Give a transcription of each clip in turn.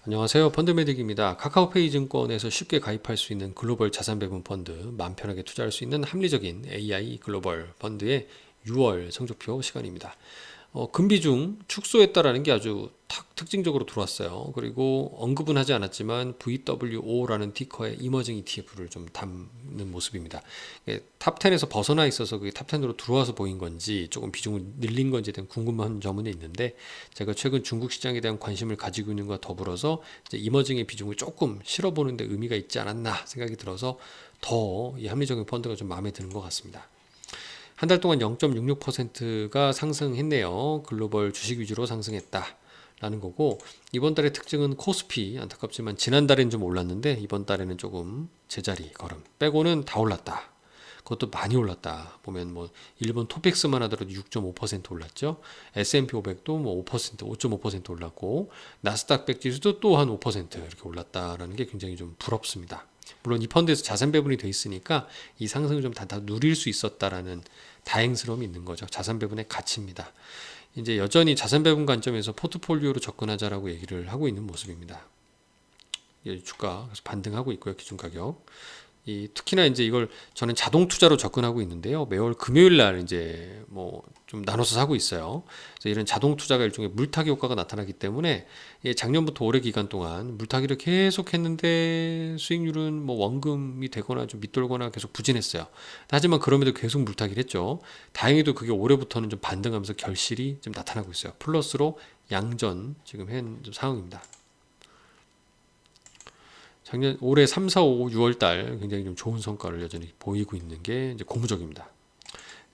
안녕하세요. 펀드메딕입니다. 카카오페이 증권에서 쉽게 가입할 수 있는 글로벌 자산 배분 펀드, 마음 편하게 투자할 수 있는 합리적인 AI 글로벌 펀드의 6월 성적표 시간입니다. 금비중 축소했다라는 게 아주 특징적으로 들어왔어요. 그리고 언급은 하지 않았지만 VWO라는 티커의 이머징 ETF를 좀 담는 모습입니다. 탑 10에서 벗어나 있어서 그게 탑 10으로 들어와서 보인 건지 조금 비중을 늘린 건지에 대한 궁금한 점은 있는데, 제가 최근 중국 시장에 대한 관심을 가지고 있는 것과 더불어서 이제 이머징의 비중을 조금 실어보는 데 의미가 있지 않았나 생각이 들어서 더 이 합리적인 펀드가 좀 마음에 드는 것 같습니다. 한 달 동안 0.66%가 상승했네요. 글로벌 주식 위주로 상승했다 라는 거고, 이번 달의 특징은 코스피, 안타깝지만 지난달에는 좀 올랐는데 이번 달에는 조금 제자리 걸음 빼고는 다 올랐다. 그것도 많이 올랐다. 보면 뭐 일본 토픽스만 하더라도 6.5% 올랐죠. S&P 500도 뭐 5%, 5.5% 올랐고, 나스닥 100 지수도 또 한 5% 이렇게 올랐다라는 게 굉장히 좀 부럽습니다. 물론 이 펀드에서 자산 배분이 돼 있으니까 이 상승을 좀 다 누릴 수 있었다라는 다행스러움이 있는 거죠. 자산 배분의 가치입니다. 이제 여전히 자산 배분 관점에서 포트폴리오로 접근하자라고 얘기를 하고 있는 모습입니다. 주가 반등하고 있고요. 기준 가격. 특히나 이제 이걸 저는 자동 투자로 접근하고 있는데요. 매월 금요일 날 이제 뭐 좀 나눠서 사고 있어요. 그래서 이런 자동 투자가 일종의 물타기 효과가 나타나기 때문에 작년부터 올해 기간 동안 물타기를 계속 했는데 수익률은 뭐 원금이 되거나 좀 밑돌거나 계속 부진했어요. 하지만 그럼에도 계속 물타기를 했죠. 다행히도 그게 올해부터는 좀 반등하면서 결실이 좀 나타나고 있어요. 플러스로 양전 지금 한 상황입니다. 작년 올해 3, 4, 5, 6월 달 굉장히 좀 좋은 성과를 여전히 보이고 있는 게 이제 고무적입니다.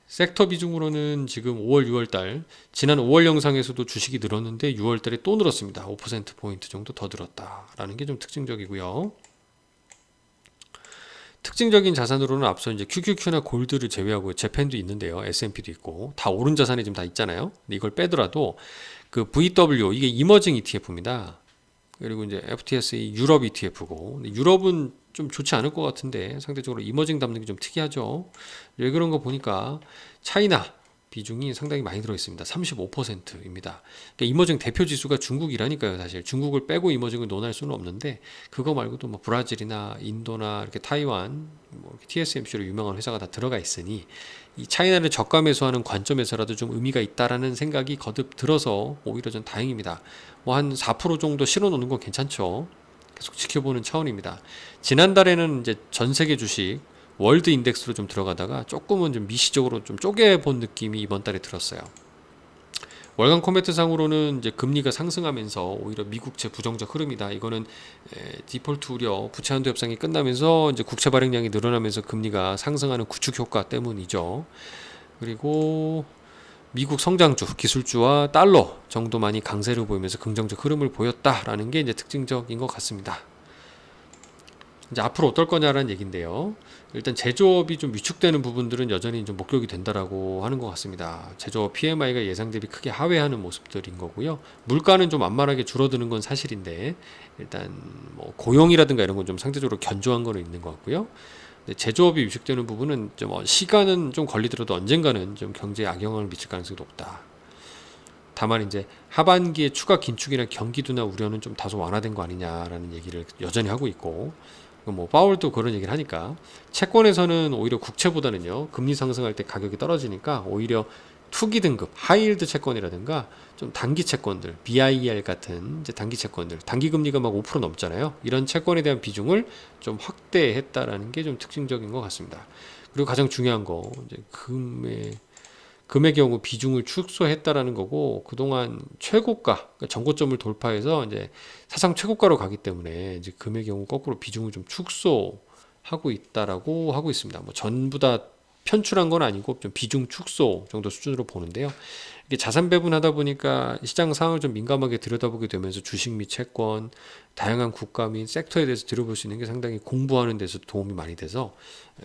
섹터 비중으로는 지금 5월, 6월 달 지난 5월 영상에서도 주식이 늘었는데 6월 달에 또 늘었습니다. 5% 포인트 정도 더 늘었다라는 게 좀 특징적이고요. 특징적인 자산으로는 앞서 이제 QQQ나 골드를 제외하고 재팬도 있는데요. S&P도 있고 다 오른 자산이 지금 다 있잖아요. 근데 이걸 빼더라도 그 VW 이게 이머징 ETF입니다. 그리고 이제 FTSE 유럽 ETF고, 유럽은 좀 좋지 않을 것 같은데 상대적으로 이머징 담는 게 좀 특이하죠. 왜 그런 거 보니까 차이나 비중이 상당히 많이 들어 있습니다. 35%입니다. 그러니까 이머징 대표 지수가 중국이라니까요. 사실 중국을 빼고 이머징을 논할 수는 없는데, 그거 말고도 뭐 브라질이나 인도나 이렇게 타이완, 뭐 TSMC로 유명한 회사가 다 들어가 있으니 이 차이나를 저가 매수하는 관점에서라도 좀 의미가 있다라는 생각이 거듭 들어서 오히려 전 다행입니다. 뭐 한 4% 정도 실어 놓는 건 괜찮죠. 계속 지켜보는 차원입니다. 지난달에는 이제 전 세계 주식 월드 인덱스로 좀 들어가다가 조금은 좀 미시적으로 좀 쪼개본 느낌이 이번 달에 들었어요. 월간 코멘트 상으로는 이제 금리가 상승하면서 오히려 미국채 부정적 흐름이다. 이거는 디폴트 우려, 부채 한도 협상이 끝나면서 이제 국채 발행량이 늘어나면서 금리가 상승하는 구축 효과 때문이죠. 그리고 미국 성장주, 기술주와 달러 정도만이 강세를 보이면서 긍정적 흐름을 보였다라는 게 이제 특징적인 것 같습니다. 이제 앞으로 어떨 거냐라는 얘기인데요. 일단 제조업이 좀 위축되는 부분들은 여전히 좀 목격이 된다라고 하는 것 같습니다. 제조업 PMI가 예상 대비 크게 하회하는 모습들인 거고요. 물가는 좀 완만하게 줄어드는 건 사실인데, 일단 뭐 고용이라든가 이런 건 좀 상대적으로 견조한 거는 있는 것 같고요. 제조업이 위축되는 부분은 좀 시간은 좀 걸리더라도 언젠가는 좀 경제에 악영향을 미칠 가능성이 높다. 다만 이제 하반기에 추가 긴축이나 경기도나 우려는 좀 다소 완화된 거 아니냐라는 얘기를 여전히 하고 있고, 뭐 파월도 그런 얘기를 하니까 채권에서는 오히려 국채보다는요 금리 상승할 때 가격이 떨어지니까 오히려 투기 등급 하이힐드 채권이라든가 좀 단기 채권들 BIR 같은 이제 단기 채권들 단기 금리가 막 5% 넘잖아요. 이런 채권에 대한 비중을 좀 확대했다라는 게 좀 특징적인 것 같습니다. 그리고 가장 중요한 거 이제 금의 경우 비중을 축소했다라는 거고, 그동안 최고가, 그러니까 전고점을 돌파해서 이제 사상 최고가로 가기 때문에 이제 금의 경우 거꾸로 비중을 좀 축소하고 있다라고 하고 있습니다. 뭐 전부 다 편출한 건 아니고 좀 비중 축소 정도 수준으로 보는데요. 이게 자산 배분하다 보니까 시장 상황을 좀 민감하게 들여다보게 되면서 주식 및 채권, 다양한 국가 및 섹터에 대해서 들여볼 수 있는 게 상당히 공부하는 데서 도움이 많이 돼서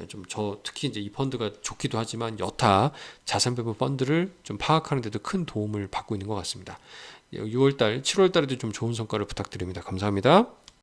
좀 특히 이제 이 펀드가 좋기도 하지만 여타 자산 배분 펀드를 좀 파악하는 데도 큰 도움을 받고 있는 것 같습니다. 6월달, 7월달에도 좀 좋은 성과를 부탁드립니다. 감사합니다.